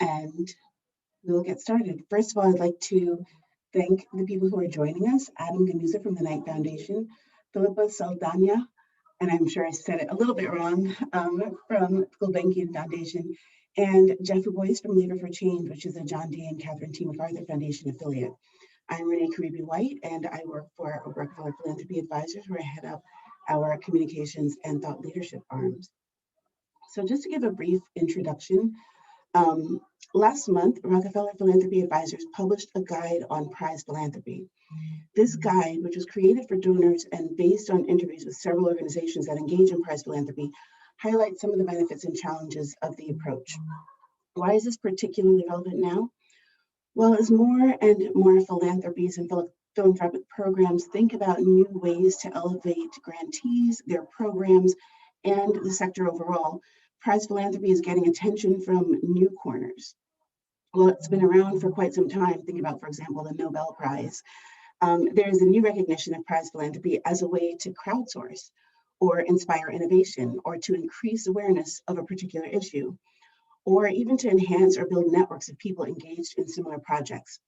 and we'll get started. First of all, I'd like to thank the people who are joining us: Adam Ganuza from the Knight Foundation, Philippa Saldana, and I'm sure I said it a little bit wrong, from Gulbenkian Foundation, and Jeff Boyce from Leader for Change, which is a John D. and Catherine T. MacArthur Foundation affiliate. I'm Renee Karibi White, and I work for Rockefeller Philanthropy Advisors, where I head up our communications and thought leadership arms. So just to give a brief introduction, last month, Rockefeller Philanthropy Advisors published a guide on prize philanthropy. This guide, which was created for donors and based on interviews with several organizations that engage in prize philanthropy, highlights some of the benefits and challenges of the approach. Why is this particularly relevant now? Well, as more and more philanthropies and philanthropic programs think about new ways to elevate grantees, their programs, and the sector overall, prize philanthropy is getting attention from new corners. Well, it's been around for quite some time. Think about, for example, the Nobel Prize. There is a new recognition of prize philanthropy as a way to crowdsource or inspire innovation, or to increase awareness of a particular issue, or even to enhance or build networks of people engaged in similar projects.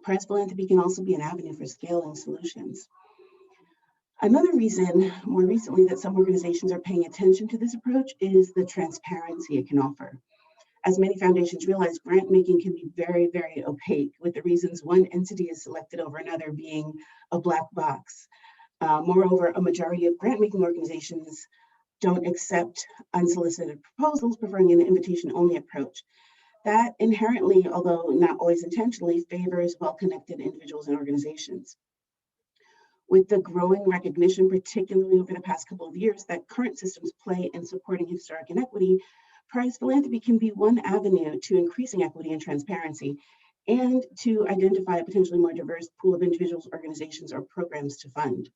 Prize philanthropy can also be an avenue for scaling solutions. Another reason, more recently, that some organizations are paying attention to this approach is the transparency it can offer. As many foundations realize, grant making can be very, very opaque, with the reasons one entity is selected over another being a black box. Moreover, a majority of grant-making organizations don't accept unsolicited proposals, preferring an invitation-only approach. That inherently, although not always intentionally, favors well-connected individuals and organizations. With the growing recognition, particularly over the past couple of years, that current systems play in supporting historic inequity, prize philanthropy can be one avenue to increasing equity and transparency, and to identify a potentially more diverse pool of individuals, organizations, or programs to fund.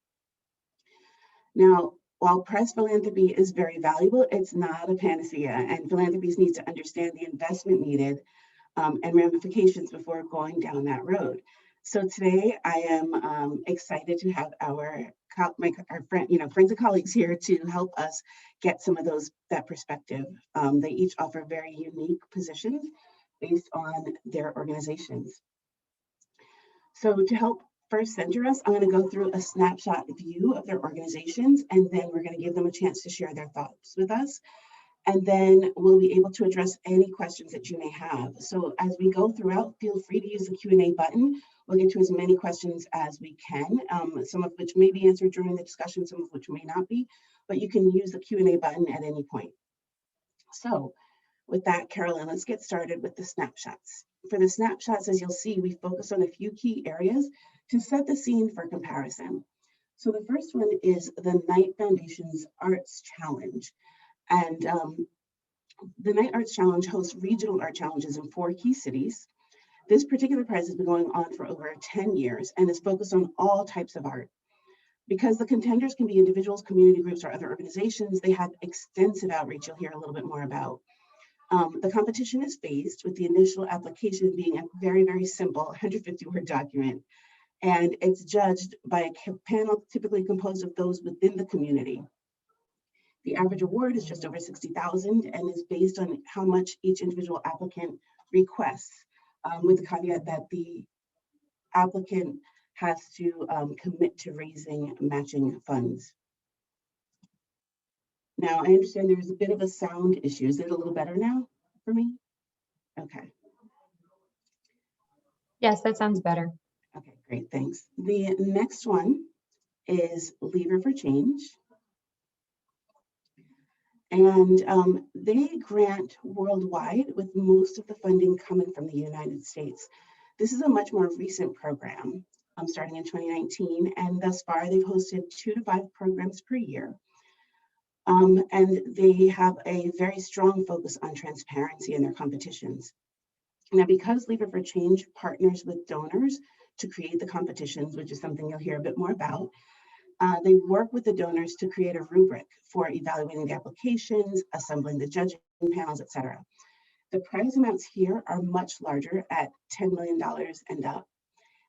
Now, while prize philanthropy is very valuable, it's not a panacea, and philanthropies need to understand the investment needed and ramifications before going down that road. So today, I am excited to have our friends and colleagues here to help us get some of that perspective. They each offer very unique positions based on their organizations. So to help first center us, I'm going to go through a snapshot view of their organizations, and then we're going to give them a chance to share their thoughts with us. And then we'll be able to address any questions that you may have. So as we go throughout, feel free to use the Q&A button. We'll get to as many questions as we can, some of which may be answered during the discussion, some of which may not be, but you can use the Q&A button at any point. So with that, Carolyn, let's get started with the snapshots. For the snapshots, as you'll see, we focus on a few key areas to set the scene for comparison. So the first one is the Knight Foundation's Arts Challenge. And the Knight Arts Challenge hosts regional art challenges in 4 key cities. This particular prize has been going on for over 10 years and is focused on all types of art. Because the contenders can be individuals, community groups, or other organizations, they have extensive outreach you'll hear a little bit more about. The competition is phased, with the initial application being a very, very simple 150-word document. And it's judged by a panel typically composed of those within the community. The average award is just over $60,000 and is based on how much each individual applicant requests, with the caveat that the applicant has to commit to raising matching funds. Now, I understand there's a bit of a sound issue. Is it a little better now for me? Okay. Yes, that sounds better. Okay, great, thanks. The next one is Leader for Change. And they grant worldwide, with most of the funding coming from the United States. This is a much more recent program, starting in 2019, and thus far they've hosted 2 to 5 programs per year. And they have a very strong focus on transparency in their competitions. Now, because Leader for Change partners with donors to create the competitions, which is something you'll hear a bit more about, they work with the donors to create a rubric for evaluating the applications, assembling the judging panels, etc. The prize amounts here are much larger at $10 million and up.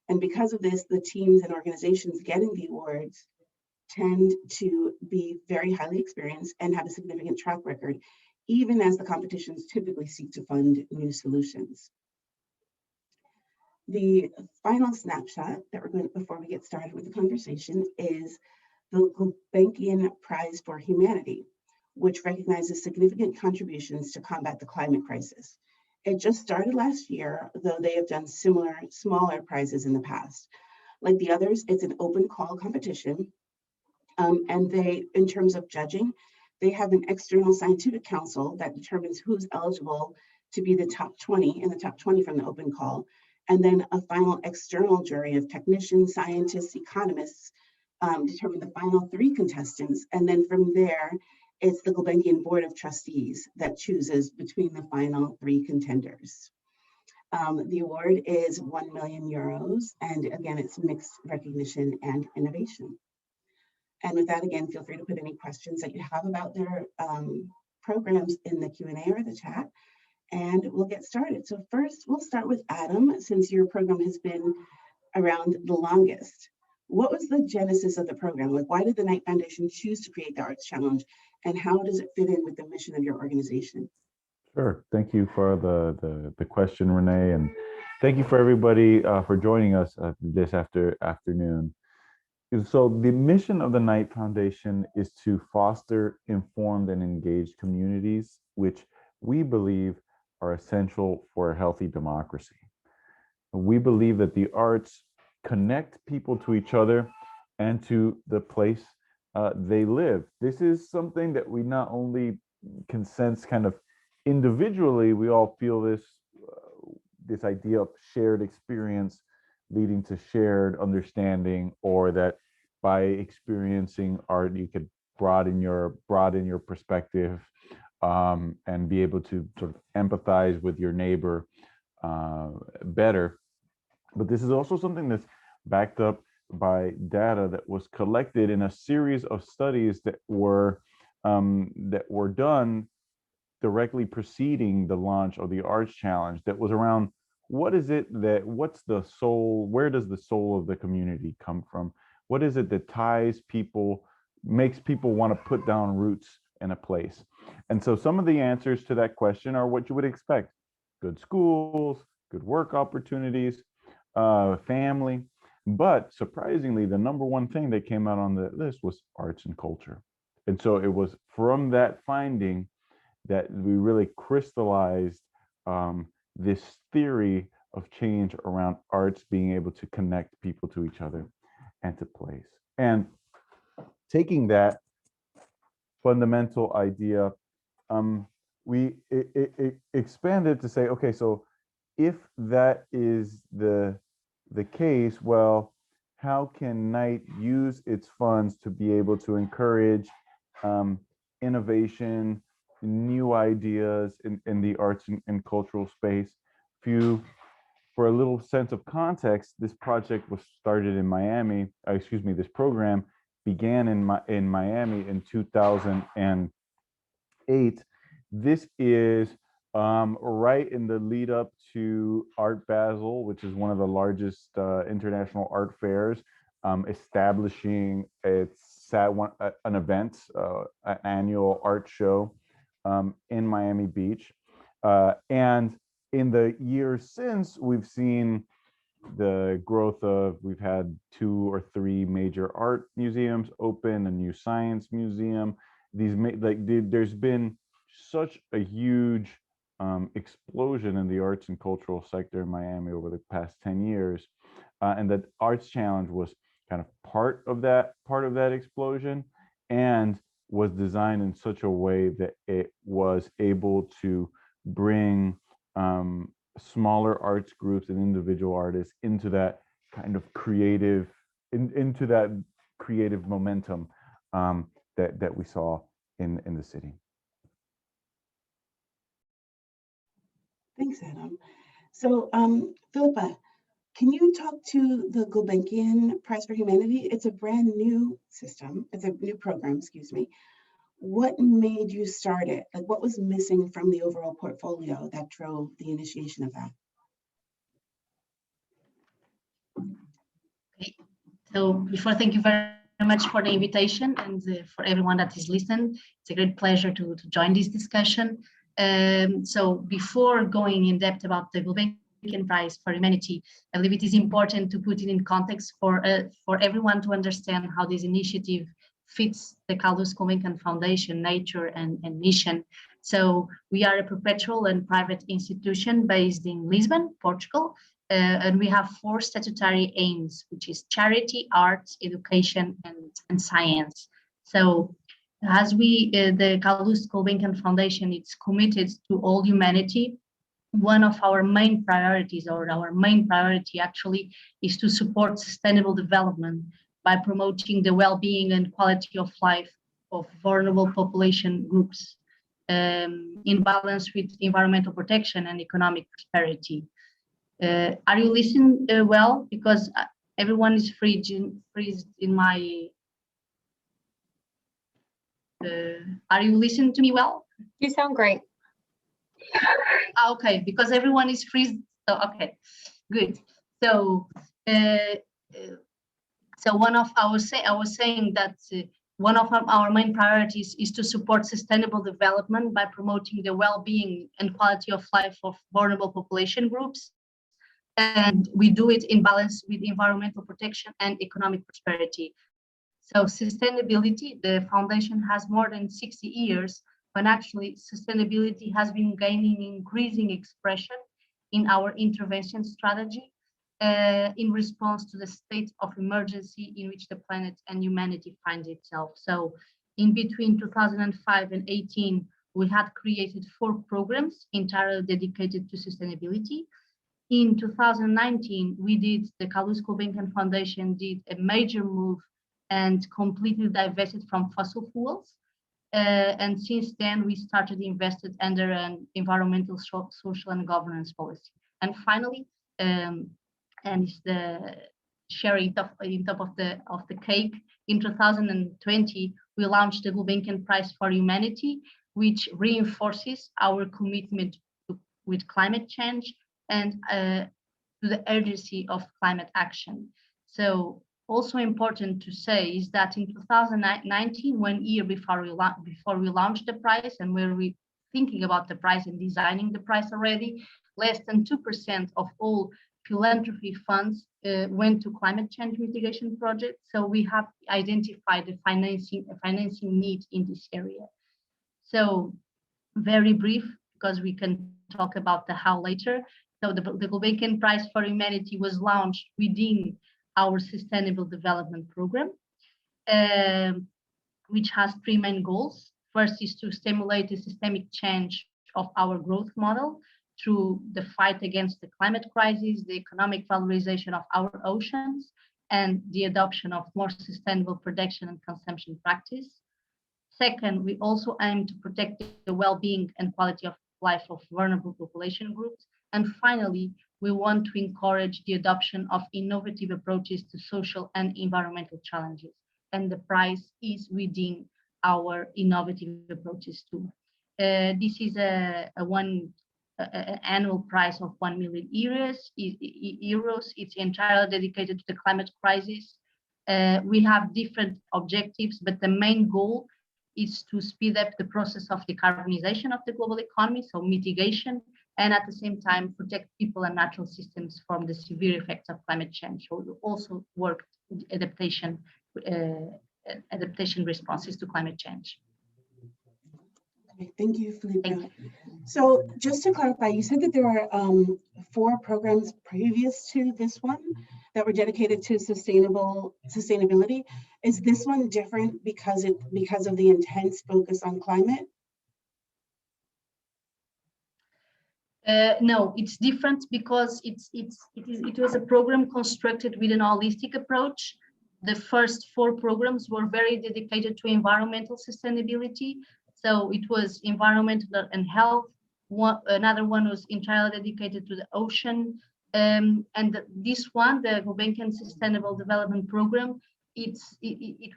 And because of this, the teams and organizations getting the awards tend to be very highly experienced and have a significant track record even as the competitions typically seek to fund new solutions. The final snapshot that we're going to, before we get started with the conversation, is the Gulbenkian Prize for Humanity, which recognizes significant contributions to combat the climate crisis. It just started last year, though they have done similar smaller prizes in the past. Like the others, it's an open call competition. And they, in terms of judging, they have an external scientific council that determines who's eligible to be the top 20 in the top 20 from the open call. And then a final external jury of technicians, scientists, economists determine the final 3 contestants. And then from there, it's the Gulbenkian Board of Trustees that chooses between the final 3 contenders. The award is €1 million, and again, it's mixed recognition and innovation. And with that, again, feel free to put any questions that you have about their programs in the Q&A or the chat, and we'll get started. So first, we'll start with Adam, since your program has been around the longest. What was the genesis of the program? Like, why did the Knight Foundation choose to create the Arts Challenge, and how does it fit in with the mission of your organization? Sure. Thank you for the question, Renee, and thank you for everybody for joining us this afternoon. So the mission of the Knight Foundation is to foster informed and engaged communities, which we believe are essential for a healthy democracy. We believe that the arts connect people to each other and to the place they live. This is something that we not only can sense kind of individually, we all feel this idea of shared experience leading to shared understanding, or that by experiencing art you could broaden your perspective and be able to sort of empathize with your neighbor better. But this is also something that's backed up by data that was collected in a series of studies that were done directly preceding the launch of the Arts Challenge, that was around what's the soul, where does the soul of the community come from? What is it that ties people, makes people want to put down roots in a place? And so some of the answers to that question are what you would expect: good schools, good work opportunities, family. But surprisingly, the number one thing that came out on the list was arts and culture. And so it was from that finding that we really crystallized this theory of change around arts being able to connect people to each other and to place. And taking that fundamental idea, we expanded to say, okay, so if that is the case, well, how can Knight use its funds to be able to encourage innovation, new ideas in the arts and cultural space? For a little sense of context, this project was started in Miami. This program began in Miami in 2008. This is right in the lead up to Art Basel, which is one of the largest international art fairs, establishing an event, an annual art show in Miami Beach. And in the years since, we've seen the growth of, we've had 2 or 3 major art museums open, a new science museum. There's been such a huge explosion in the arts and cultural sector in Miami over the past 10 years. And the Arts Challenge was kind of part of that explosion, and was designed in such a way that it was able to bring smaller arts groups and individual artists into that kind of creative, into that creative momentum that we saw in the city. Thanks, Adam. So, Philippa, can you talk to the Gulbenkian Prize for Humanity? It's a brand new system. It's a new program, excuse me. What made you start it? Like, what was missing from the overall portfolio that drove the initiation of that? Okay. So before, thank you very much for the invitation, and for everyone that is listening. It's a great pleasure to join this discussion. So before going in depth about the Gulbenkian Prize for Humanity, I believe it is important to put it in context for everyone to understand how this initiative fits the Carlos Gulbenkian Foundation nature and mission. So we are a perpetual and private institution based in Lisbon, Portugal, and we have 4 statutory aims, which is charity, arts, education, and science. So as the Carlos Gulbenkian Foundation, it's committed to all humanity. One of our main priorities, or our main priority actually, is to support sustainable development by promoting the well-being and quality of life of vulnerable population groups, in balance with environmental protection and economic prosperity. Are you listening well? Because everyone is freezed in my. Are you listening to me well? You sound great. Okay, because everyone is freezed. So, okay, good. So, I was saying that one of our main priorities is to support sustainable development by promoting the well-being and quality of life of vulnerable population groups. And we do it in balance with environmental protection and economic prosperity. So sustainability, the foundation has more than 60 years, when actually sustainability has been gaining increasing expression in our intervention strategy in response to the state of emergency in which the planet and humanity finds itself. So in between 2005 and 18, we had created 4 programs entirely dedicated to sustainability. In 2019, the Carlos Gulbenkian Foundation did a major move and completely divested from fossil fuels. And since then, we started invested under an environmental, social, and governance policy. And finally, and it's the cherry in top of the cake. In 2020, we launched the Gulbenkian Prize for Humanity, which reinforces our commitment with climate change and to the urgency of climate action. So also important to say is that in 2019, 1 year before we launched the prize, and where we thinking about the prize and designing the prize already, less than 2% of all philanthropy funds went to climate change mitigation projects. So we have identified a financing need in this area. So very brief, because we can talk about the how later. So the Gulbenkian Prize for Humanity was launched within our Sustainable Development Program, which has 3 main goals. First is to stimulate the systemic change of our growth model through the fight against the climate crisis, the economic valorization of our oceans, and the adoption of more sustainable production and consumption practice. Second, we also aim to protect the well-being and quality of life of vulnerable population groups. And finally, we want to encourage the adoption of innovative approaches to social and environmental challenges. And the prize is within our innovative approaches too. This is an annual prize of 1 million euros. It's entirely dedicated to the climate crisis. We have different objectives, but the main goal is to speed up the process of decarbonization of the global economy, so mitigation, and at the same time protect people and natural systems from the severe effects of climate change. So we also work with adaptation responses to climate change. Okay, thank you, Felipe. So just to clarify, you said that there are 4 programs previous to this one that were dedicated to sustainability. Is this one different because of the intense focus on climate? No, it's different because it was a program constructed with an holistic approach. The first 4 programs were very dedicated to environmental sustainability. So it was environmental and health. Another one was entirely dedicated to the ocean. And this one, the Gulbenkian Sustainable Development Program, it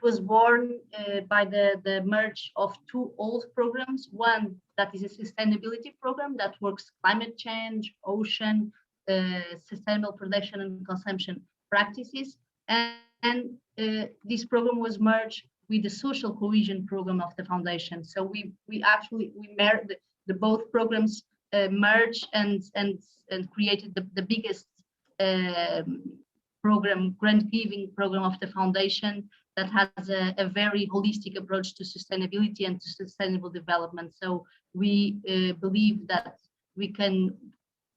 was born by the merge of 2 old programs. One that is a sustainability program that works climate change, ocean, sustainable production and consumption practices, and this program was merged with the social cohesion program of the foundation. So we married the both programs merged and created the biggest program, grant giving program of the foundation that has a very holistic approach to sustainability and to sustainable development. So we believe that we can,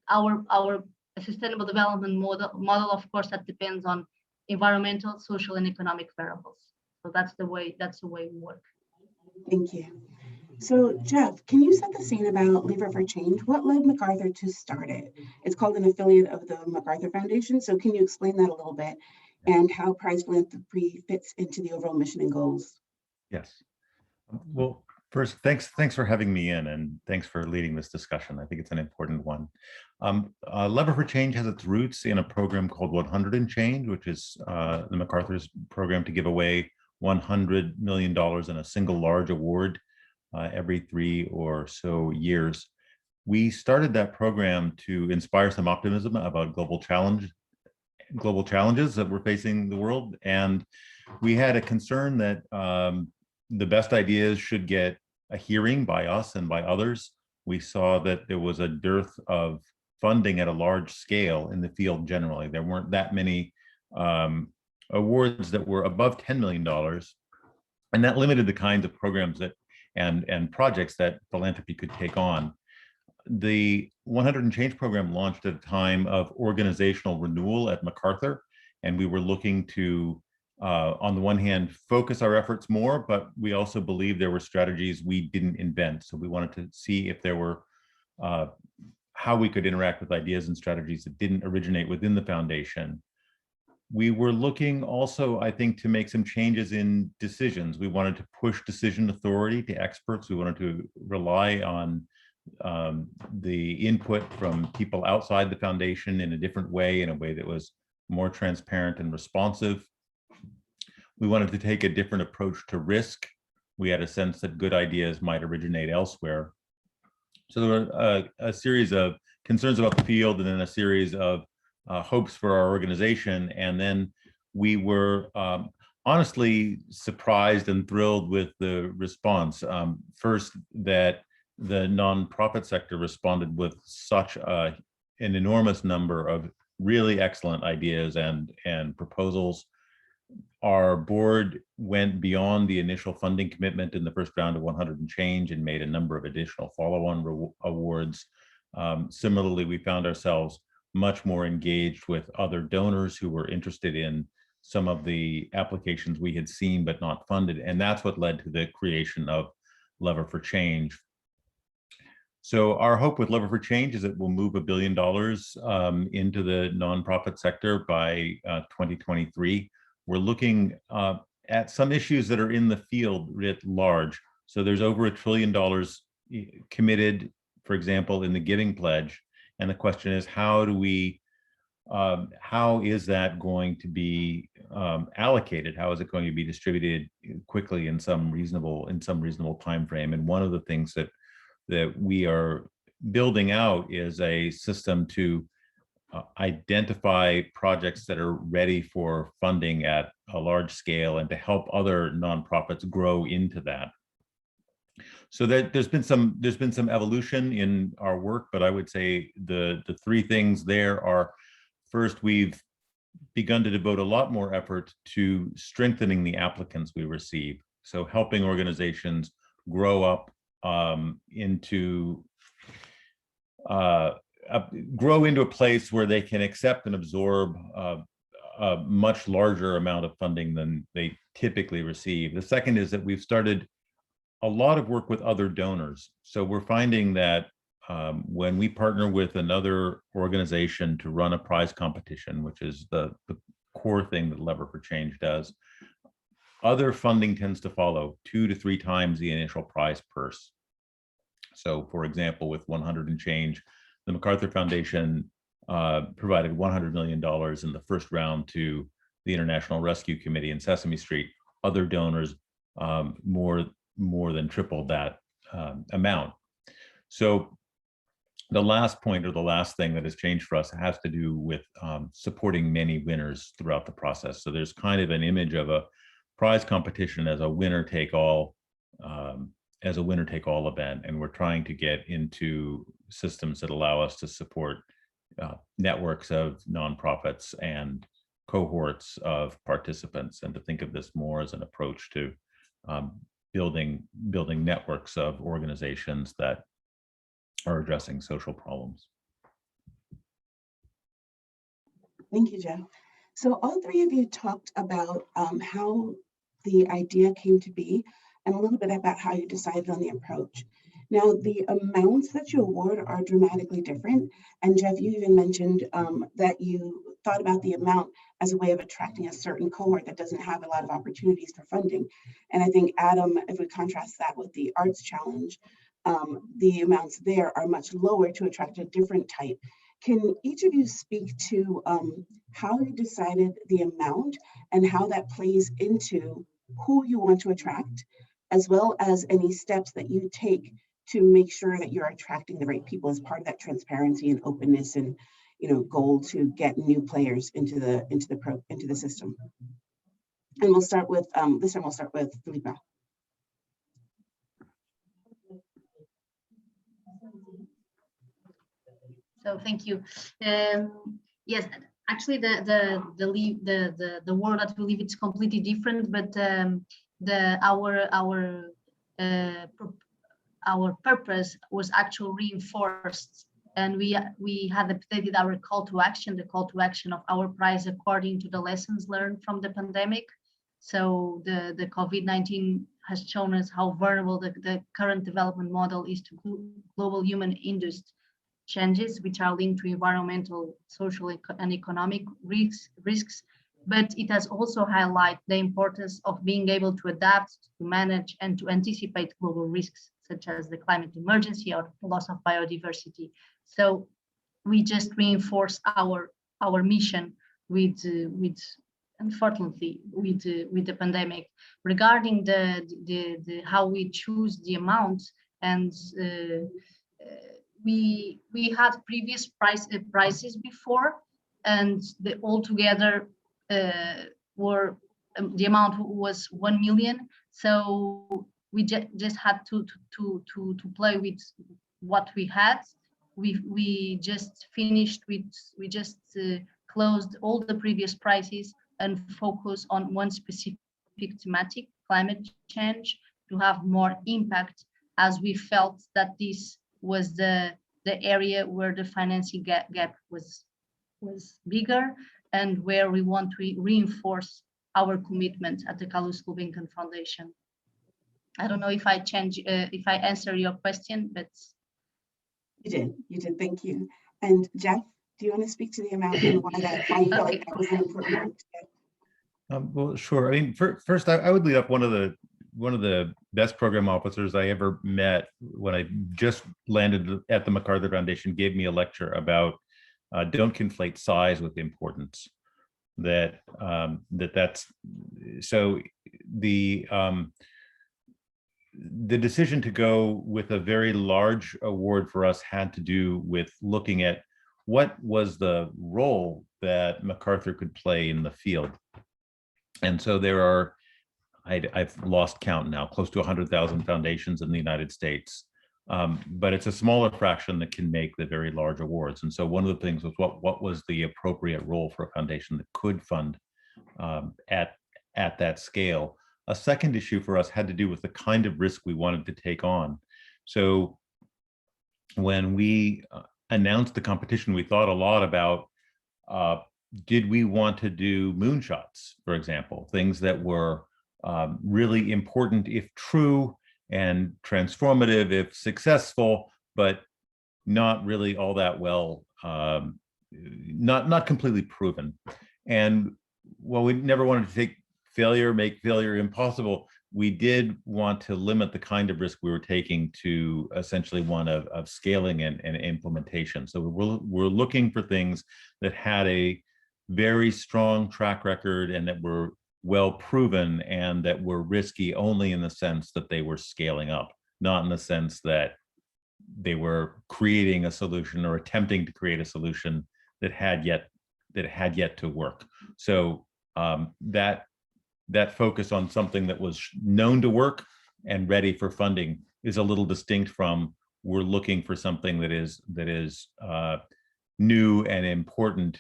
our sustainable development model, of course, that depends on environmental, social, and economic variables. So that's the way we work. Thank you. So Jeff, can you set the scene about Lever for Change? What led MacArthur to start it? It's called an affiliate of the MacArthur Foundation. So can you explain that a little bit and how Prize Philanthropy fits into the overall mission and goals? Yes. Well, first, thanks for having me in, and thanks for leading this discussion. I think it's an important one. Lever for Change has its roots in a program called 100 and Change, which is the MacArthur's program to give away $100 million in a single large award every 3 or so years. We started that program to inspire some optimism about global challenges that we're facing the world. And we had a concern that the best ideas should get a hearing by us and by others. We saw that there was a dearth of funding at a large scale in the field generally. There weren't that many awards that were above $10 million. And that limited the kinds of programs that and projects that philanthropy could take on. The 100 and Change program launched at a time of organizational renewal at MacArthur, and we were looking to, on the one hand, focus our efforts more, but we also believed there were strategies we didn't invent. So we wanted to see if there were, how we could interact with ideas and strategies that didn't originate within the foundation. We were looking also, I think, to make some changes in decisions. We wanted to push decision authority to experts. We wanted to rely on the input from people outside the foundation in a different way, in a way that was more transparent and responsive. We wanted to take a different approach to risk. We had a sense that good ideas might originate elsewhere. So there were a series of concerns about the field, and then a series of hopes for our organization. And then we were honestly surprised and thrilled with the response. First, that the nonprofit sector responded with such an enormous number of really excellent ideas and proposals. Our board went beyond the initial funding commitment in the first round of 100 and Change and made a number of additional follow-on awards. Similarly, we found ourselves much more engaged with other donors who were interested in some of the applications we had seen but not funded. And that's what led to the creation of Lever for Change. So our hope with Lever for Change is that we'll move $1 billion into the nonprofit sector by 2023. We're looking at some issues that are in the field writ large. So there's over $1 trillion committed, for example, in the Giving Pledge. And the question is, how is that going to be allocated? How is it going to be distributed quickly in some reasonable time frame? And one of the things that we are building out is a system to identify projects that are ready for funding at a large scale and to help other nonprofits grow into that. So that there's been some evolution in our work, but I would say the 3 things there are: first, we've begun to devote a lot more effort to strengthening the applicants we receive. So helping organizations grow up into a place where they can accept and absorb a much larger amount of funding than they typically receive. The second is that we've started a lot of work with other donors. So we're finding that when we partner with another organization to run a prize competition, which is the core thing that Lever for Change does, other funding tends to follow 2 to 3 times the initial prize purse. So for example, with 100 and Change, the MacArthur Foundation provided $100 million in the first round to the International Rescue Committee in Sesame Street. Other donors more than tripled that amount. So The last point, or the last thing that has changed for us, has to do with supporting many winners throughout the process. So there's kind of an image of a prize competition as a winner-take-all event, and we're trying to get into systems that allow us to support networks of nonprofits and cohorts of participants, and to think of this more as an approach to building networks of organizations that are addressing social problems. Thank you, Jeff. So all three of you talked about how the idea came to be and a little bit about how you decided on the approach. Now, the amounts that you award are dramatically different. And Jeff, you even mentioned that you thought about the amount as a way of attracting a certain cohort that doesn't have a lot of opportunities for funding. And I think, Adam, if we contrast that with the Arts Challenge, the amounts there are much lower to attract a different type. Can each of you speak to how you decided the amount and how that plays into who you want to attract, as well as any steps that you take to make sure that you're attracting the right people as part of that transparency and openness and goal to get new players into the system? And we'll start with this time. We'll start with Felipa. So thank you. Yes, actually, the word that we live, it's completely different, but our purpose was actually reinforced, and we had updated our call to action, the call to action of our prize according to the lessons learned from the pandemic. So the COVID-19 has shown us how vulnerable the current development model is to global human-induced changes, which are linked to environmental, social, and economic risks. But it has also highlighted the importance of being able to adapt, to manage, and to anticipate global risks, such as the climate emergency or the loss of biodiversity. So we just reinforce our mission with unfortunately with the pandemic. Regarding the how we choose the amount, and we had previous prices before, and the altogether were the amount was 1 million. So we just had to play with what we had. We just finished with, we just closed all the previous prices and focus on one specific thematic, climate change, to have more impact, as we felt that this was the area where the financing gap was bigger, and where we want to reinforce our commitment at the Carlos Gulbenkian Foundation. I don't know if I answer your question, but You did. Thank you. And Jeff, do you want to speak to the amount and why you felt like that was an important one to get? Well, sure. I mean, first, I would lead up one of the best program officers I ever met when I just landed at the MacArthur Foundation, gave me a lecture about don't conflate size with importance. That's so the decision to go with a very large award for us had to do with looking at what was the role that MacArthur could play in the field. And so there are, I've lost count now, close to 100,000 foundations in the United States. But it's a smaller fraction that can make the very large awards. And so one of the things was what was the appropriate role for a foundation that could fund at that scale. A second issue for us had to do with the kind of risk we wanted to take on. So when we announced the competition, we thought a lot about, did we want to do moonshots, for example, things that were really important if true, and transformative if successful, but not really all that well, not completely proven. And while we never wanted to make failure impossible, we did want to limit the kind of risk we were taking to essentially one of scaling and implementation. So we're looking for things that had a very strong track record and that were well proven, and that were risky only in the sense that they were scaling up, not in the sense that creating a solution or attempting to create a solution that had yet to work. So that focus on something that was known to work and ready for funding is a little distinct from we're looking for something that is new and important,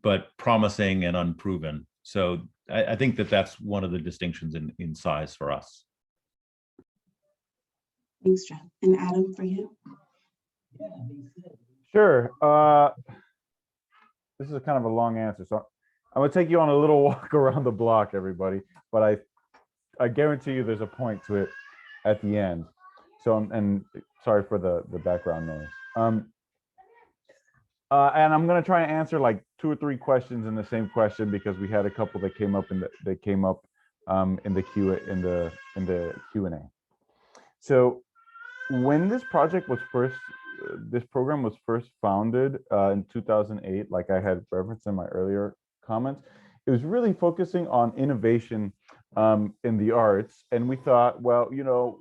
but promising and unproven. So I think that's one of the distinctions in size for us. Thanks, John. And Adam, for you? Sure. This is kind of a long answer, so I'm gonna take you on a little walk around the block, everybody. But I guarantee you, there's a point to it at the end. So and sorry for the background noise. And I'm gonna try to answer like 2 or 3 questions in the same question, because we had a couple that came up in the Q&A. So when this program was first founded in 2008, like I had referenced in my earlier comments, it was really focusing on innovation in the arts. And we thought, well, you know,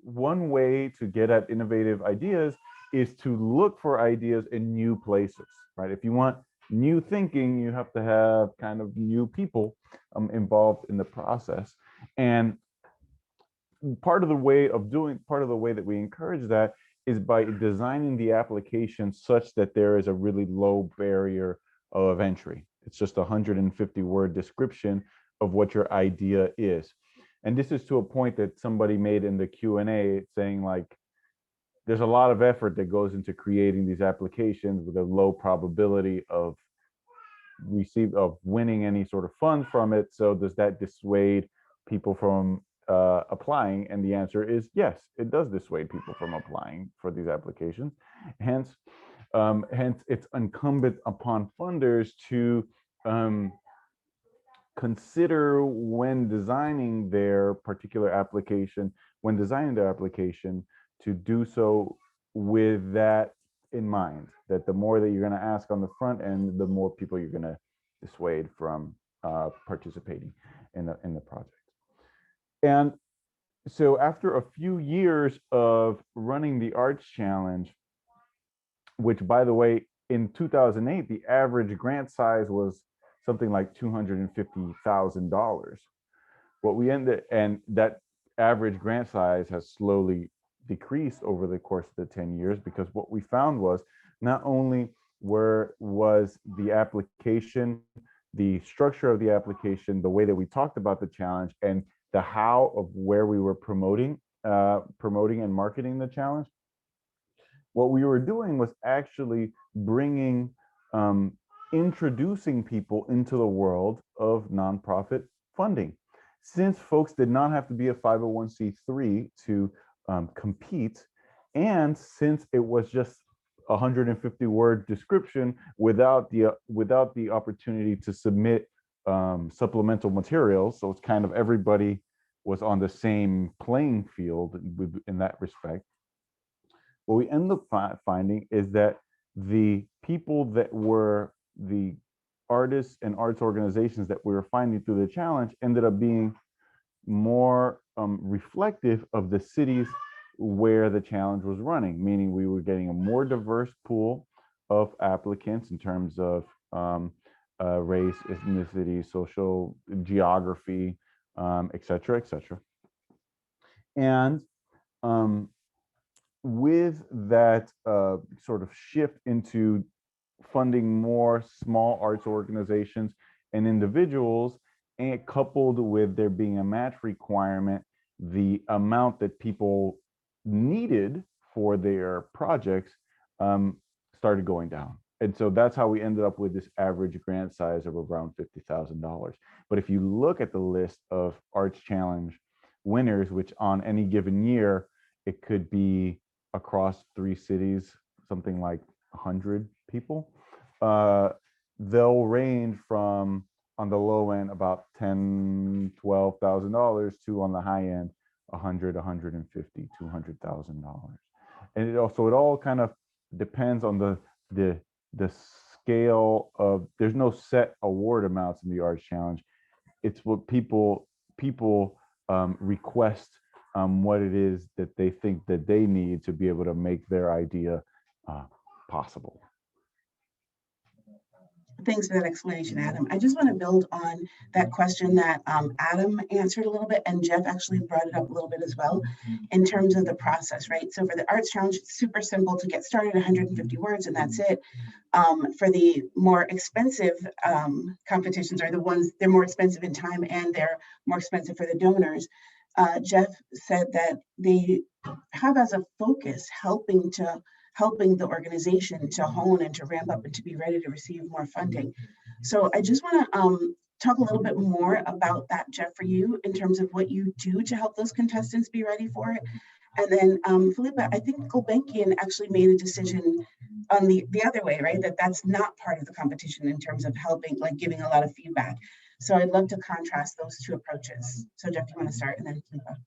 one way to get at innovative ideas is to look for ideas in new places, right? If you want new thinking, you have to have kind of new people involved in the process. And part of the way that we encourage that is by designing the application such that there is a really low barrier of entry. It's just a 150-word description of what your idea is. And this is to a point that somebody made in the Q&A, saying like, there's a lot of effort that goes into creating these applications with a low probability of winning any sort of funds from it. So does that dissuade people from applying? And the answer is yes, it does dissuade people from applying for these applications. Hence, it's incumbent upon funders to consider when designing their application, to do so with that in mind, that the more that you're going to ask on the front end, the more people you're going to dissuade from participating in the project. And so after a few years of running the Arts Challenge, which, by the way, in 2008, the average grant size was something like $250,000. And that average grant size has slowly decreased over the course of the 10 years, because what we found was not only was the application, the structure of the application, the way that we talked about the challenge, and the how of where we were promoting and marketing the challenge. What we were doing was actually introducing people into the world of nonprofit funding. Since folks did not have to be a 501c3 to compete, and since it was just a 150-word description without the opportunity to submit supplemental materials, so it's kind of everybody was on the same playing field in that respect. What we end up finding is that the people that were the artists and arts organizations that we were finding through the challenge ended up being more reflective of the cities where the challenge was running, meaning we were getting a more diverse pool of applicants in terms of race, ethnicity, social geography, et cetera, et cetera. And with that sort of shift into funding more small arts organizations and individuals, and coupled with there being a match requirement, the amount that people needed for their projects started going down. And so that's how we ended up with this average grant size of around $50,000. But if you look at the list of Arts Challenge winners, which on any given year, it could be across 3 cities, something like 100 people, they'll range from, on the low end, about $10,000, $12,000 to, on the high end, $100,000, $150,000, $200,000. And it all kind of depends on the scale of, there's no set award amounts in the Arts Challenge. It's what people request what it is that they think that they need to be able to make their idea possible. Thanks for that explanation, Adam. I just want to build on that question that Adam answered a little bit, and Jeff actually brought it up a little bit as well, in terms of the process, right? So for the Arts Challenge, it's super simple to get started, 150 words, and that's it. For the more expensive competitions, are the ones, they're more expensive in time and they're more expensive for the donors. Jeff said that they have as a focus helping the organization to hone and to ramp up and to be ready to receive more funding. So I just want to talk a little bit more about that, Jeff, for you, in terms of what you do to help those contestants be ready for it. And then Philippa, I think Gulbenkian actually made a decision on the other way, right? That's not part of the competition in terms of helping, like giving a lot of feedback. So I'd love to contrast those two approaches. So Jeff, do you want to start, and then Philippa?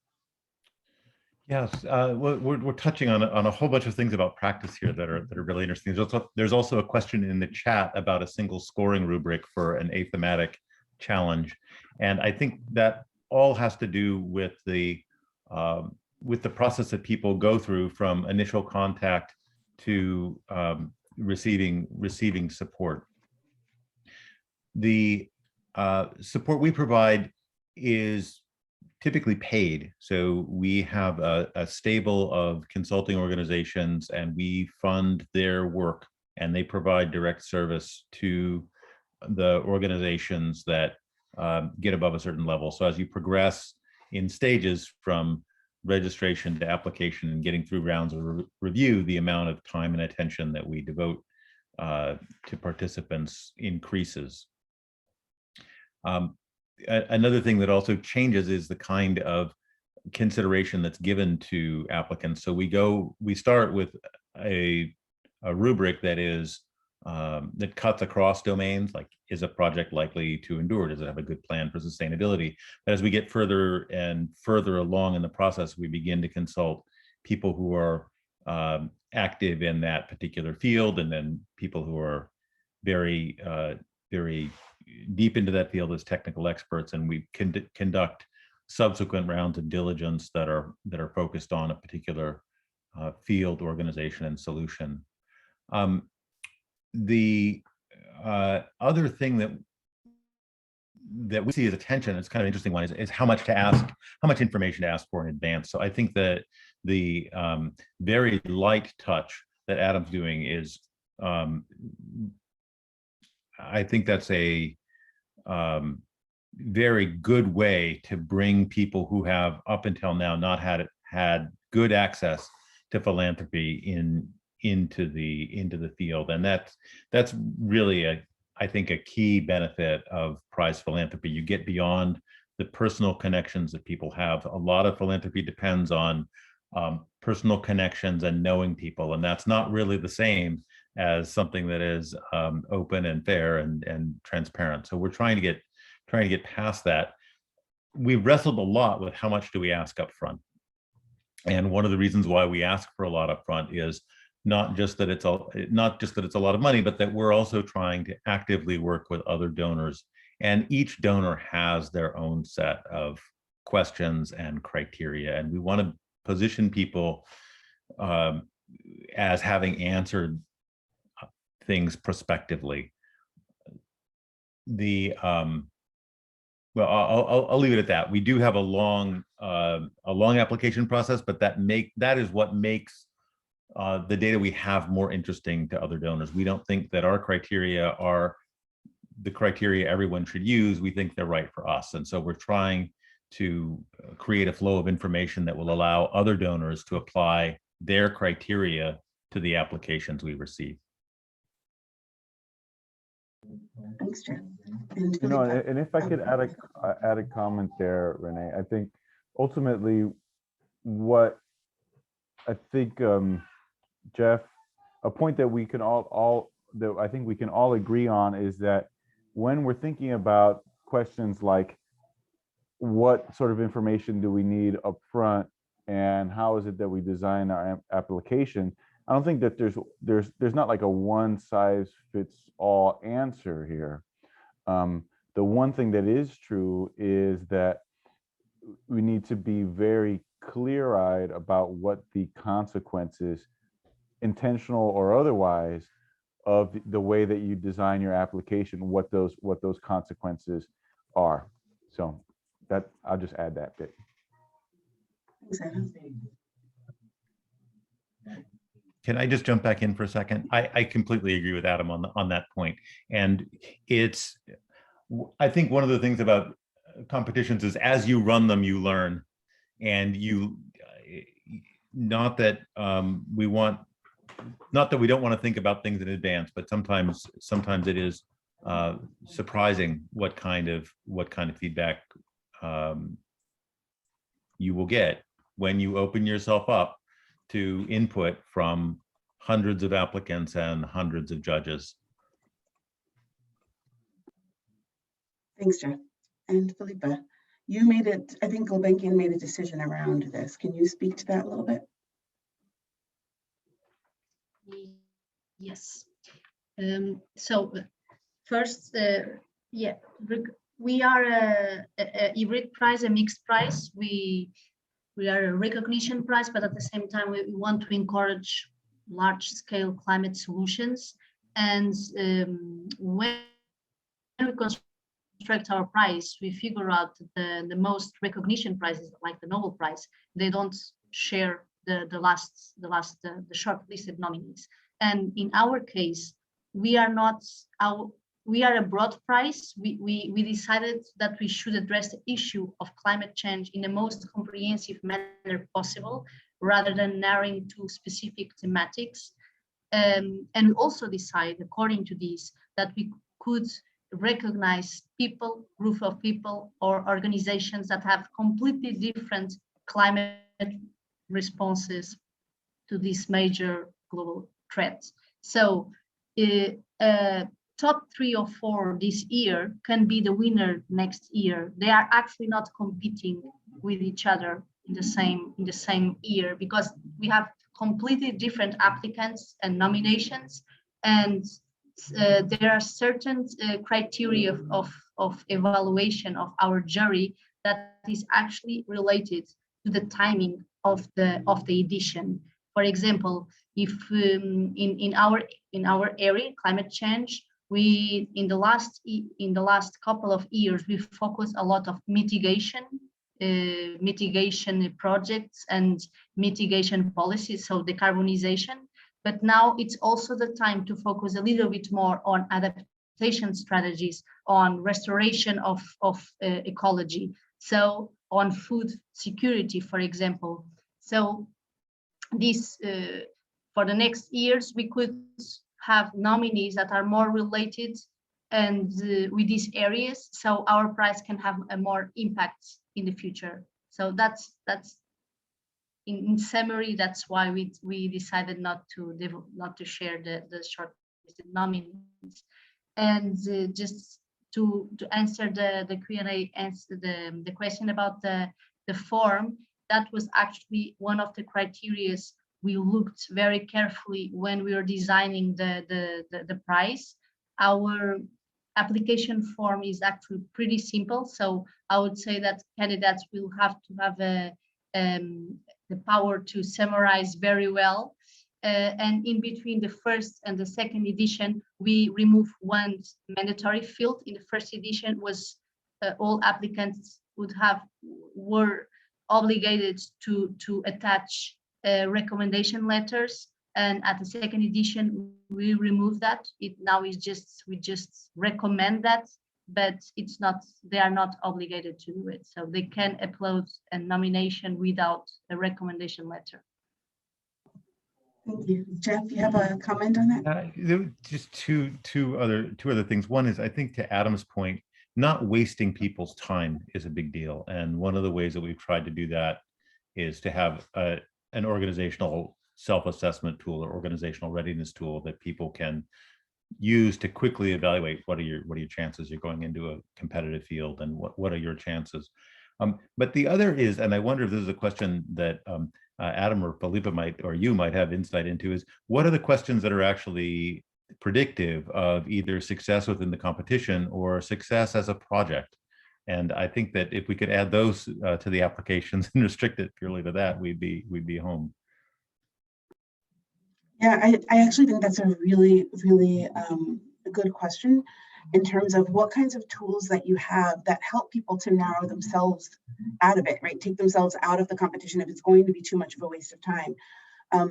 Yes, we're touching on a whole bunch of things about practice here that are really interesting. There's also a question in the chat about a single scoring rubric for an athematic challenge, and I think that all has to do with the process that people go through from initial contact to receiving support. The support we provide is typically paid. So we have a stable of consulting organizations, and we fund their work, and they provide direct service to the organizations that get above a certain level. So as you progress in stages from registration to application and getting through rounds of review, the amount of time and attention that we devote to participants increases. Another thing that also changes is the kind of consideration that's given to applicants. So we start with a rubric that is that cuts across domains, like, is a project likely to endure? Does it have a good plan for sustainability? But as we get further and further along in the process, we begin to consult people who are active in that particular field, and then people who are very deep into that field as technical experts, and we conduct subsequent rounds of diligence that are focused on a particular field, organization, and solution. The other thing that we see as attention, it's kind of an interesting one, is how much information to ask for in advance. So I think that the very light touch that Adam's doing is, I think that's a very good way to bring people who have up until now not had good access to philanthropy into the field, and that's really I think a key benefit of prize philanthropy. You get beyond the personal connections that people have. A lot of philanthropy depends on personal connections and knowing people, and that's not really the same as something that is open and fair and transparent. So we're trying to get past that. We've wrestled a lot with how much do we ask up front. And one of the reasons why we ask for a lot up front is not just that it's a lot of money, but that we're also trying to actively work with other donors. And each donor has their own set of questions and criteria. And we want to position people as having answered things prospectively. Well, I'll leave it at that. We do have a long application process, but that is what makes the data we have more interesting to other donors. We don't think that our criteria are the criteria everyone should use. We think they're right for us, and so we're trying to create a flow of information that will allow other donors to apply their criteria to the applications we receive. Thanks, Jeff. And if I could add a comment there, Renee, I think ultimately what I think Jeff, a point that we can that I think we can all agree on is that when we're thinking about questions like what sort of information do we need up front and how is it that we design our application, I don't think that there's not like a one size fits all answer here. The one thing that is true is that we need to be very clear-eyed about what the consequences, intentional or otherwise, of the way that you design your application, what those consequences are. So that I'll just add that bit. Thanks, Adam. Can I just jump back in for a second? I completely agree with Adam on that point. And it's, I think one of the things about competitions is as you run them, you learn. And you, not that we want, not that we don't want to think about things in advance, but sometimes it is surprising what kind of feedback you will get when you open yourself up to input from hundreds of applicants and hundreds of judges. Thanks, Jeff. And Philippa, you made it, I think Gulbenkian made a decision around this. Can you speak to that a little bit? Yes. So first, yeah, we are a hybrid prize, a mixed prize. We are a recognition prize, but at the same time, we want to encourage large-scale climate solutions. And when we construct our prize, we figure out the most recognition prizes, like the Nobel Prize, they don't share the shortlisted nominees. And in our case, we are a broad prize. We decided that we should address the issue of climate change in the most comprehensive manner possible, rather than narrowing to specific thematics. And we also decide, according to this, that we could recognize people, group of people, or organizations that have completely different climate responses to this major global threat. So top 3 or 4 this year can be the winner next year. They are actually not competing with each other in the same year, because we have completely different applicants and nominations, and there are certain criteria of evaluation of our jury that is actually related to the timing of the edition. For example, if in our area, climate change, we in the last couple of years we focus a lot of mitigation projects and mitigation policies, so decarbonization. But now it's also the time to focus a little bit more on adaptation strategies, on restoration of ecology, so on food security, for example. So this for the next years we could have nominees that are more related and with these areas, so our prize can have a more impact in the future. So that's in summary, that's why we decided not to share the shortlisted nominees. And just to answer the Q&A, answer the question about the form, that was actually one of the criteria we looked very carefully when we were designing the prize. Our application form is actually pretty simple, so I would say that candidates will have to have the power to summarize very well. And in between the first and the second edition, we removed one mandatory field. In the first edition was all applicants were obligated to attach recommendation letters, and at the second edition we removed that. Now is just we just recommend that, but it's not, they are not obligated to do it, so they can upload a nomination without a recommendation letter. Thank you. Jeff, you have a comment on that? Just two other things. One is, I think, to Adam's point, not wasting people's time is a big deal, and one of the ways that we've tried to do that is to have an organizational self-assessment tool or organizational readiness tool that people can use to quickly evaluate what are your chances. You're going into a competitive field, and what are your chances. But the other is, and I wonder if this is a question that Adam or Philippa might have insight into, is what are the questions that are actually predictive of either success within the competition or success as a project? And I think that if we could add those to the applications and restrict it purely to that, we'd be home. Yeah, I actually think that's a really, really a good question in terms of what kinds of tools that you have that help people to narrow themselves out of it, right? Take themselves out of the competition if it's going to be too much of a waste of time.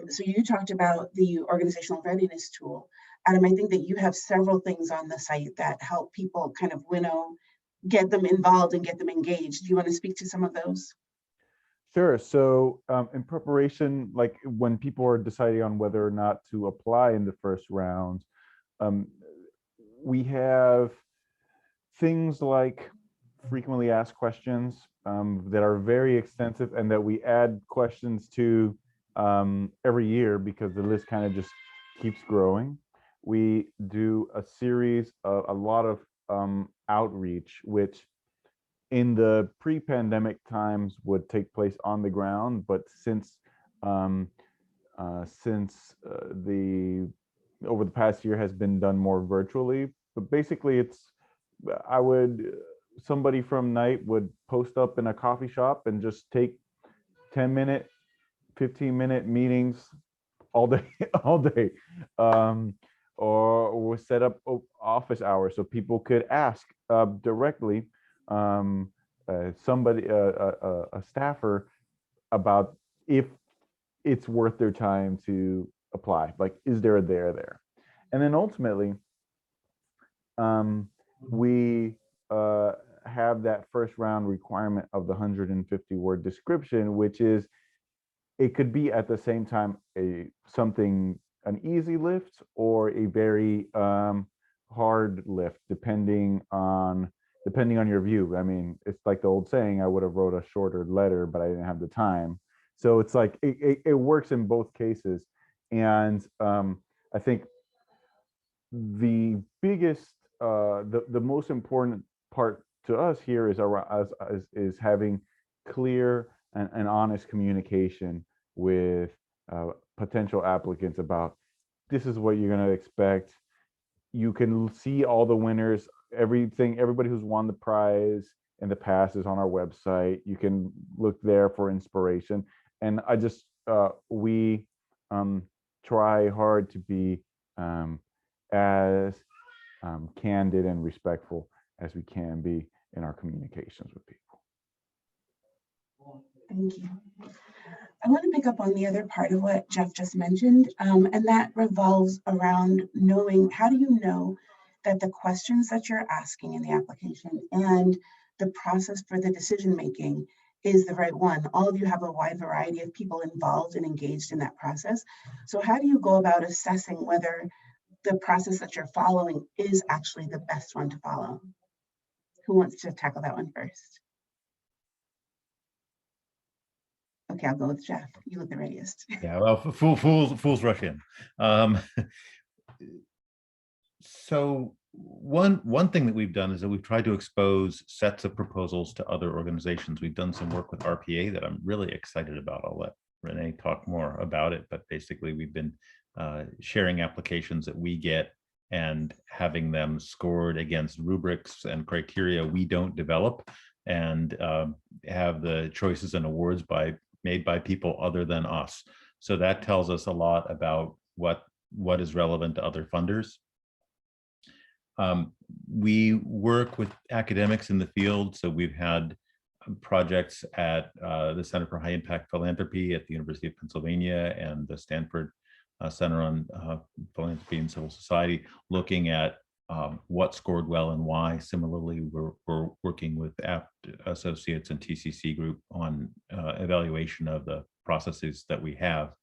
So you talked about the organizational readiness tool. Adam, I think that you have several things on the site that help people kind of winnow, get them involved and get them engaged. Do you want to speak to some of those? Sure. So in preparation, like when people are deciding on whether or not to apply in the first round, um, we have things like frequently asked questions that are very extensive and that we add questions to every year because the list kind of just keeps growing. We do a series of a lot of outreach, which in the pre-pandemic times would take place on the ground, but since the over the past year has been done more virtually. But basically, it's somebody from Night would post up in a coffee shop and just take 10-minute, 15-minute meetings all day, all day, or we'll set up office hours so people could ask directly somebody, a staffer, about if it's worth their time to apply. Like, is there a there? And then ultimately, we have that first round requirement of the 150-word description, which is, it could be at the same time an easy lift or a very hard lift, depending on your view. I mean, it's like the old saying, I would have wrote a shorter letter, but I didn't have the time. So it's like it works in both cases. And I think the biggest, the most important part to us here is having clear and honest communication with potential applicants about, this is what you're going to expect. You can see all the winners, everybody who's won the prize in the past is on our website. You can look there for inspiration. And we try hard to be as candid and respectful as we can be in our communications with people. Thank you. I want to pick up on the other part of what Jeff just mentioned, and that revolves around knowing, how do you know that the questions that you're asking in the application and the process for the decision making is the right one? All of you have a wide variety of people involved and engaged in that process. So how do you go about assessing whether the process that you're following is actually the best one to follow? Who wants to tackle that one first? Okay, I'll go with Jeff. You look the readiest. Yeah, well, fools rush in. So one thing that we've done is that we've tried to expose sets of proposals to other organizations. We've done some work with RPA that I'm really excited about. I'll let Renee talk more about it, but basically we've been sharing applications that we get and having them scored against rubrics and criteria we don't develop, and have the choices and awards made by people other than us. So that tells us a lot about what is relevant to other funders. We work with academics in the field. So we've had projects at the Center for High Impact Philanthropy at the University of Pennsylvania and the Stanford Center on Philanthropy and Civil Society, looking at what scored well and why. Similarly, we're working with APT Associates and TCC Group on evaluation of the processes that we have.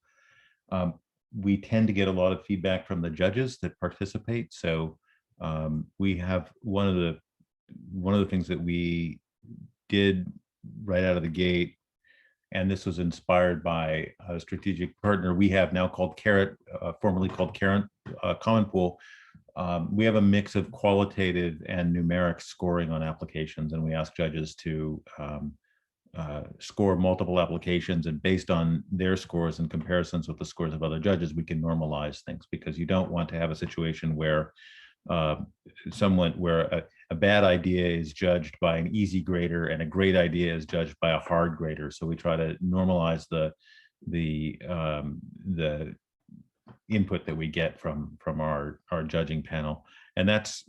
We tend to get a lot of feedback from the judges that participate. So we have one of the things that we did right out of the gate, and this was inspired by a strategic partner we have now called Carrot, formerly called Common Pool. We have a mix of qualitative and numeric scoring on applications, and we ask judges to score multiple applications, and based on their scores and comparisons with the scores of other judges, we can normalize things, because you don't want to have a situation where someone where a bad idea is judged by an easy grader and a great idea is judged by a hard grader. So we try to normalize the input that we get from our judging panel, and that's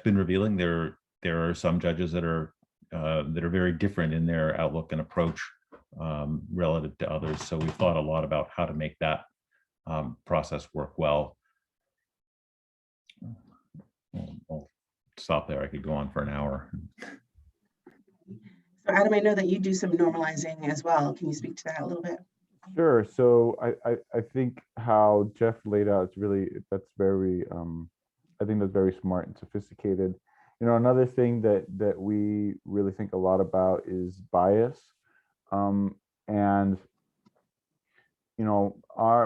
been revealing. There are some judges that are very different in their outlook and approach relative to others. So we thought a lot about how to make that process work well. I'll stop there. I could go on for an hour. So Adam, I know that you do some normalizing as well. Can you speak to that a little bit? Sure. So I think how Jeff laid out, it's really, that's very, I think that's very smart and sophisticated. You know, another thing that we really think a lot about is bias. And, you know,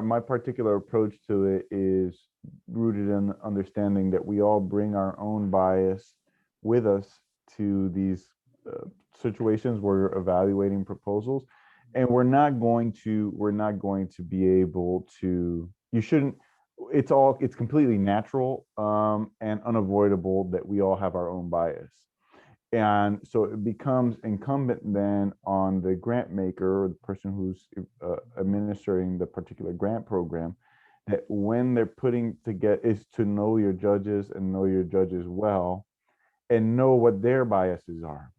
my particular approach to it is rooted in understanding that we all bring our own bias with us to these situations where we're evaluating proposals, and we're not going to be able to, it's completely natural and unavoidable that we all have our own bias. And so it becomes incumbent then on the grant maker or the person who's administering the particular grant program, that when they're putting together, is to know your judges and know your judges well and know what their biases are.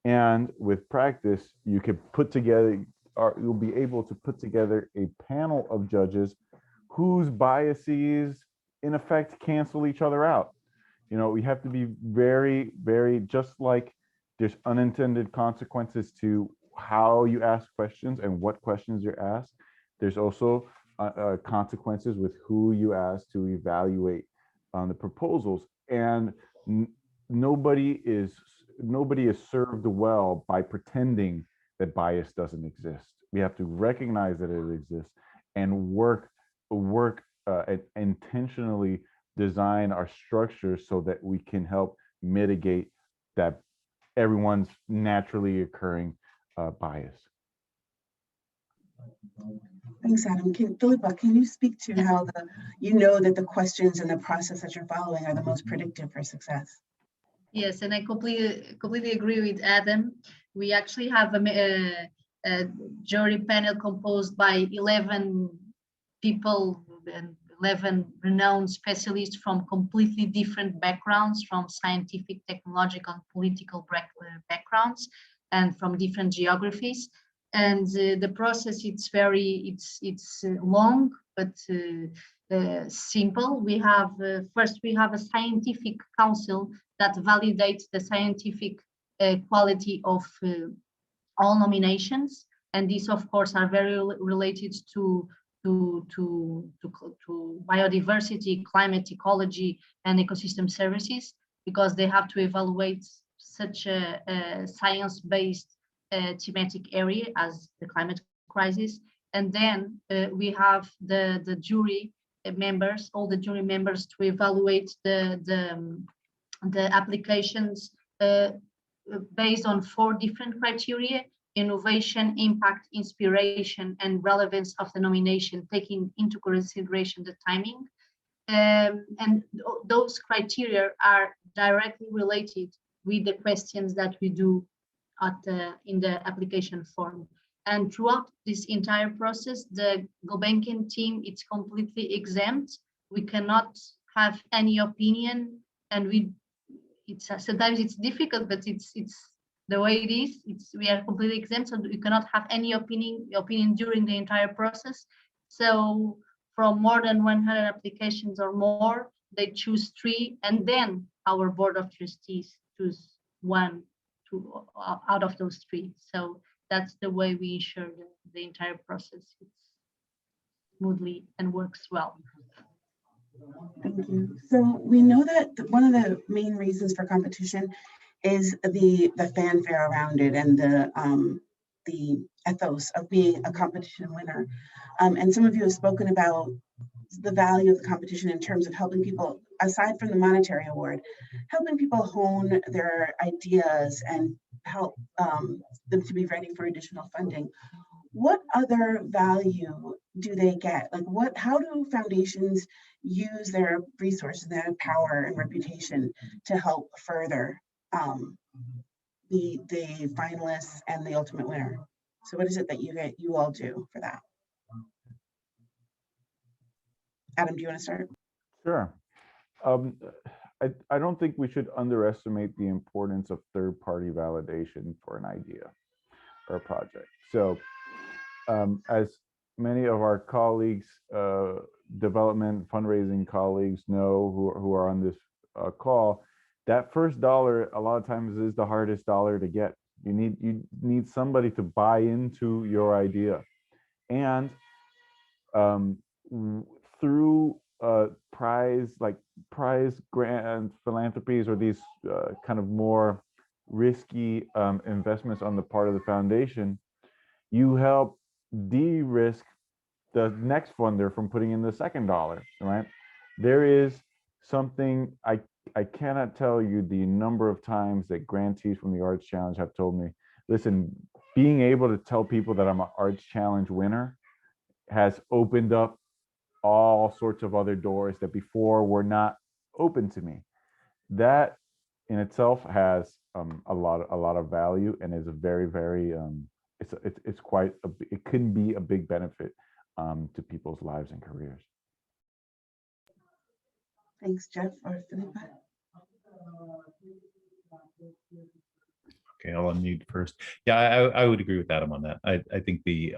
And with practice, you could put together, or you'll be able to put together a panel of judges whose biases in effect cancel each other out. You know, we have to be very, very, just like there's unintended consequences to how you ask questions and what questions you're asked, there's also consequences with who you ask to evaluate the proposals. And nobody is served well by pretending that bias doesn't exist. We have to recognize that it exists and work and intentionally design our structures so that we can help mitigate that everyone's naturally occurring bias. Thanks, Adam. Philippa, can you speak to how that the questions and the process that you're following are the most predictive for success? Yes, and I completely agree with Adam. We actually have a jury panel composed by 11 people and 11 renowned specialists from completely different backgrounds, from scientific, technological, and political backgrounds, and from different geographies. And the process, it's long, but simple. We have, first we have a scientific council that validates the scientific quality of all nominations. And these, of course, are very related to biodiversity, climate, ecology, and ecosystem services, because they have to evaluate such a science-based thematic area as the climate crisis. And then we have the jury members, all the jury members, to evaluate the applications based on 4 different criteria: innovation, impact, inspiration, and relevance of the nomination, taking into consideration the timing. And those criteria are directly related with the questions that we do in the application form. And throughout this entire process, the Gulbenkian team, it's completely exempt. We cannot have any opinion, and sometimes it's difficult, but it's the way it is. We are completely exempt, so we cannot have any opinion during the entire process. So from more than 100 applications or more, they choose 3, and then our board of trustees choose 1 out of those 3. So that's the way we ensure that the entire process is smoothly and works well. Thank you. So we know that one of the main reasons for competition is the fanfare around it and the ethos of being a competition winner. And some of you have spoken about the value of the competition in terms of helping people, aside from the monetary award, helping people hone their ideas and help them to be ready for additional funding. what other value do they get? Like how do foundations use their resources, their power and reputation to help further the finalists and the ultimate winner? So what is it that you all do for that? Adam, do you want to start? Sure. I don't think we should underestimate the importance of third-party validation for an idea or a project. So as many of our colleagues, development fundraising colleagues know who are on this call, that first dollar a lot of times is the hardest dollar to get. You need somebody to buy into your idea. And through prize grant philanthropies, or these kind of more risky investments on the part of the foundation, you help de-risk the next funder from putting in the second dollar, right? There is something, I cannot tell you the number of times that grantees from the Arts Challenge have told me, listen, being able to tell people that I'm an Arts Challenge winner has opened up all sorts of other doors that before were not open to me. That in itself has a lot of value, and is a very, very it's quite it can be a big benefit to people's lives and careers. Thanks, Jeff or Philippa. Okay, I'll unmute first. Yeah, I would agree with Adam on that. I think the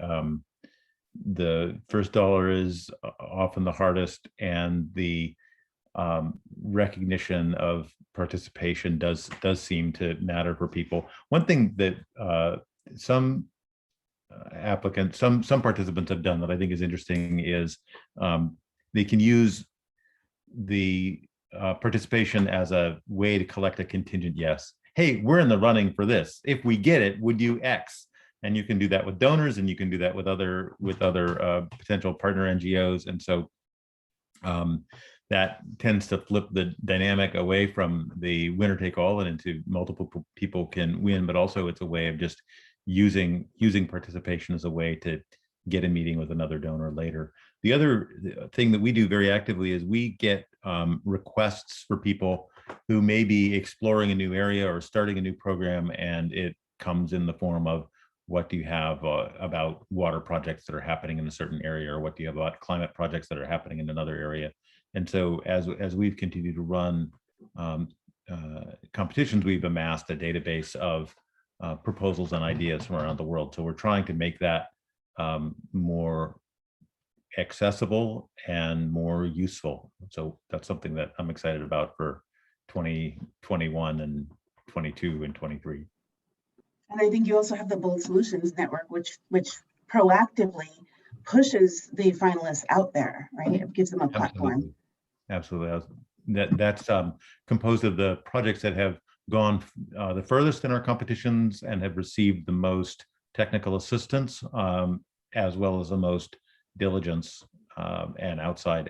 first dollar is often the hardest, and the recognition of participation does seem to matter for people. One thing that some participants have done that I think is interesting is they can use the participation as a way to collect a contingent yes. Hey, we're in the running for this. If we get it, would you X? And you can do that with donors, and you can do that with other potential partner NGOs. And so that tends to flip the dynamic away from the winner take all and into multiple people can win, but also it's a way of just using participation as a way to get a meeting with another donor later. The other thing that we do very actively is we get requests for people who may be exploring a new area or starting a new program, and it comes in the form of, what do you have about water projects that are happening in a certain area, or what do you have about climate projects that are happening in another area? And so as we've continued to run competitions, we've amassed a database of proposals and ideas from around the world. So we're trying to make that more accessible and more useful. So that's something that I'm excited about for 2021 and 22 and 23. And I think you also have the Bold Solutions Network, which proactively pushes the finalists out there, right? It gives them a platform. Absolutely. That's composed of the projects that have gone the furthest in our competitions and have received the most technical assistance, as well as the most diligence and outside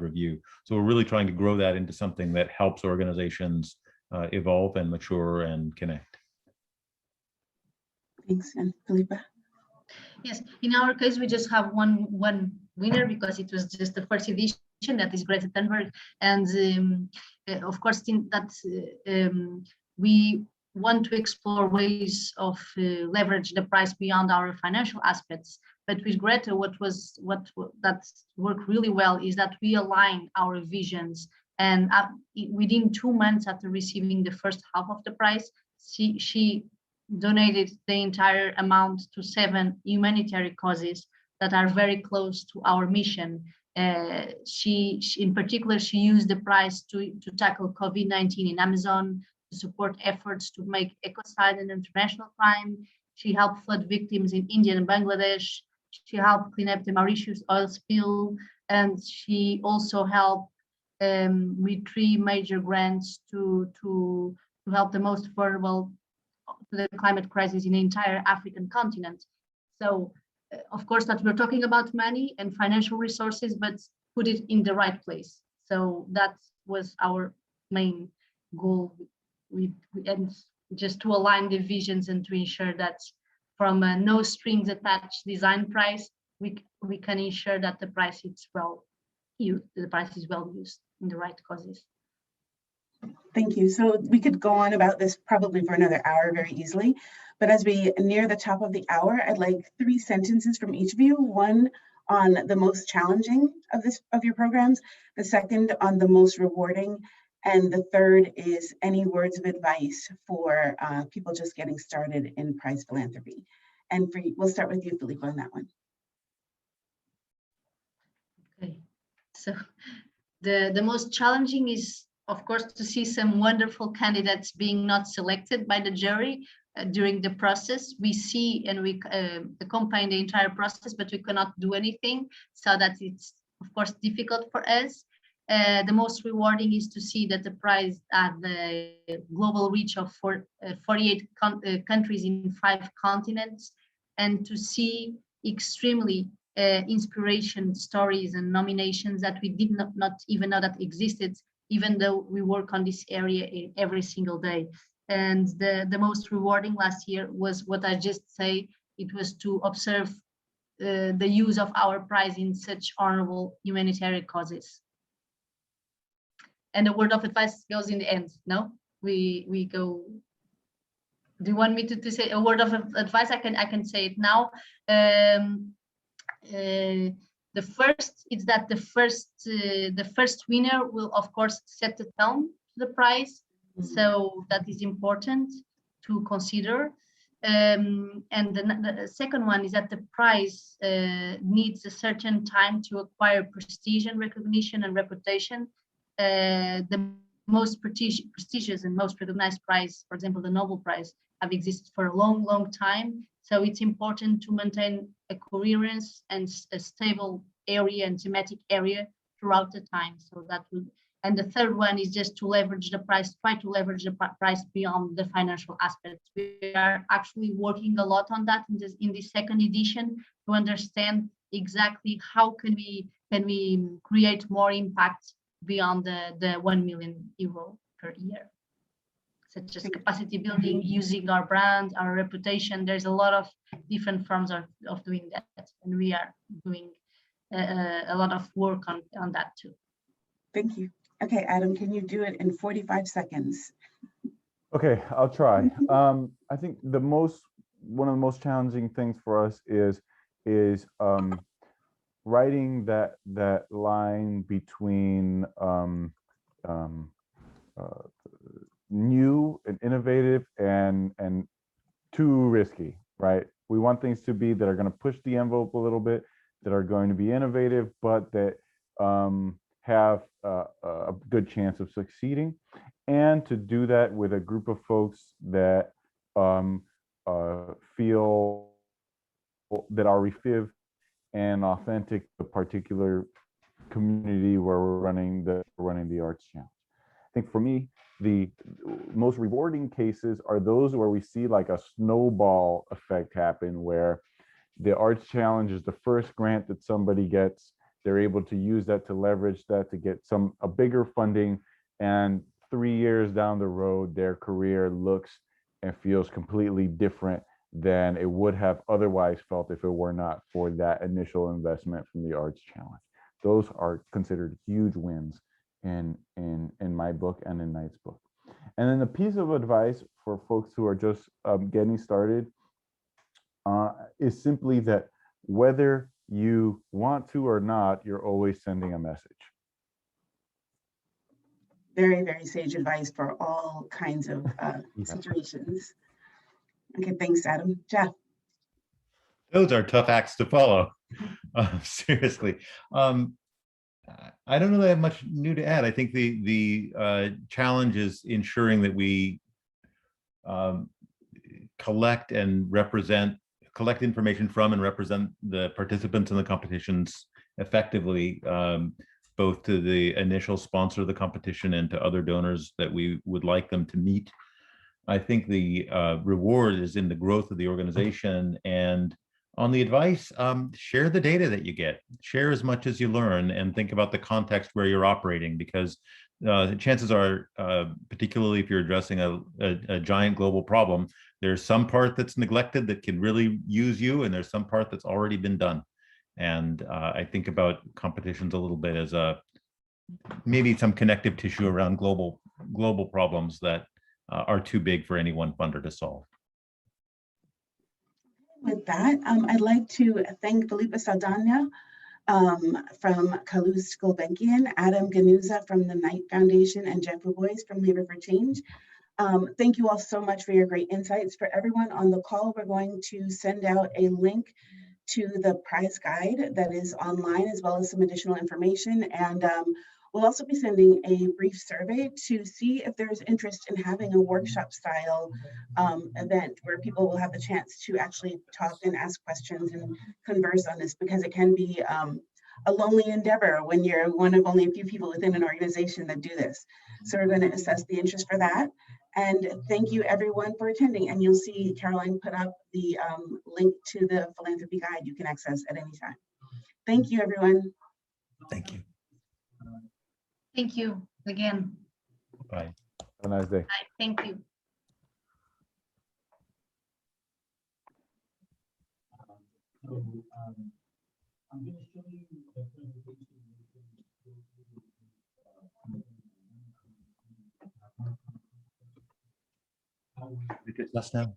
review. So we're really trying to grow that into something that helps organizations evolve and mature and connect. Thanks, and Philippa. Yes, in our case, we just have one winner because it was just the first edition, that is Greta Thunberg. And of course, we want to explore ways of leverage the prize beyond our financial aspects. But with Greta, that worked really well is that we align our visions. And within 2 months after receiving the first half of the prize, she donated the entire amount to 7 humanitarian causes that are very close to our mission. She in particular, she used the prize to tackle COVID-19 in Amazon, to support efforts to make ecocide an international crime. She helped flood victims in India and Bangladesh. She helped clean up the Mauritius oil spill, and she also helped with 3 major grants to help the most vulnerable to the climate crisis in the entire African continent. So, of course, that we're talking about money and financial resources, but put it in the right place. So that was our main goal, and just to align the visions and to ensure that from a no strings attached design price, we can ensure that the price is well used, in the right causes. Thank you. So we could go on about this probably for another hour very easily, but as we near the top of the hour, I'd like 3 sentences from each of you. One on the most challenging of your programs, the second on the most rewarding, and the third is any words of advice for people just getting started in prize philanthropy. And we'll start with you, Felipe, on that one. Okay, so the most challenging is, of course, to see some wonderful candidates being not selected by the jury during the process. We see and we accompany the entire process, but we cannot do anything. So that it's, of course, difficult for us. The most rewarding is to see that the prize at the global reach of 48 countries in 5 continents, and to see extremely inspiration stories and nominations that we did not even know that existed, even though we work on this area every single day. And the most rewarding last year was what I just say. It was to observe the use of our prize in such honorable humanitarian causes. And a word of advice goes in the end. No, we go. Do you want me to say a word of advice? I can say it now. The first is that the first winner will, of course, set the tone to the prize. So that is important to consider. And the second one is that the prize needs a certain time to acquire prestige and recognition and reputation. The most prestigious and most recognized prize, for example, the Nobel Prize, have existed for a long, long time. So it's important to maintain a coherence and a stable area and thematic area throughout the time. So that would, and the third one is just to leverage the price, try to leverage the price beyond the financial aspects. We are actually working a lot on that in this second edition to understand exactly how can we create more impact beyond the 1 million euro per year, such as capacity building, using our brand, our reputation. There's a lot of different forms of doing that, and we are doing a lot of work on that too. Thank you. Okay, Adam, can you do it in 45 seconds? Okay, I'll try. I think one of the most challenging things for us is writing that line between new and innovative and too risky, right? We want things to be that are going to push the envelope a little bit, that are going to be innovative, but that have a good chance of succeeding, and to do that with a group of folks that feel that are receptive and authentic to the particular community where we're running the Arts Challenge. I think for me, the most rewarding cases are those where we see like a snowball effect happen, where the Arts Challenge is the first grant that somebody gets. They're able to use that to leverage that to get a bigger funding, and 3 years down the road, their career looks and feels completely different than it would have otherwise felt if it were not for that initial investment from the Arts Challenge. Those are considered huge wins in my book and in Knight's book. And then the piece of advice for folks who are just getting started is simply that whether you want to or not, you're always sending a message. Very, very sage advice for all kinds of situations. Okay, thanks, Adam. Jeff. Those are tough acts to follow. Seriously. I don't really have much new to add. I think the challenge is ensuring that we collect information from and represent the participants in the competitions effectively, both to the initial sponsor of the competition and to other donors that we would like them to meet. I think the reward is in the growth of the organization. And on the advice, share the data that you get, share as much as you learn, and think about the context where you're operating, because the chances are, particularly if you're addressing a giant global problem, there's some part that's neglected that can really use you, and there's some part that's already been done. And I think about competitions a little bit as maybe some connective tissue around global problems that are too big for any one funder to solve. With that, I'd like to thank Felipe Saldana from Kaluz Gulbenkian, Adam Ganuza from the Knight Foundation, and Jeff Boyce from Labor for Change. Thank you all so much for your great insights. For everyone on the call, we're going to send out a link to the prize guide that is online, as well as some additional information. And we'll also be sending a brief survey to see if there's interest in having a workshop style event where people will have the chance to actually talk and ask questions and converse on this, because it can be a lonely endeavor when you're one of only a few people within an organization that do this. So we're going to assess the interest for that. And thank you everyone for attending. And you'll see Caroline put up the link to the philanthropy guide you can access at any time. Thank you, everyone. Thank you. Thank you again. Bye. Have a nice day. Bye. Thank you. I'm going to show you the presentation. Just now.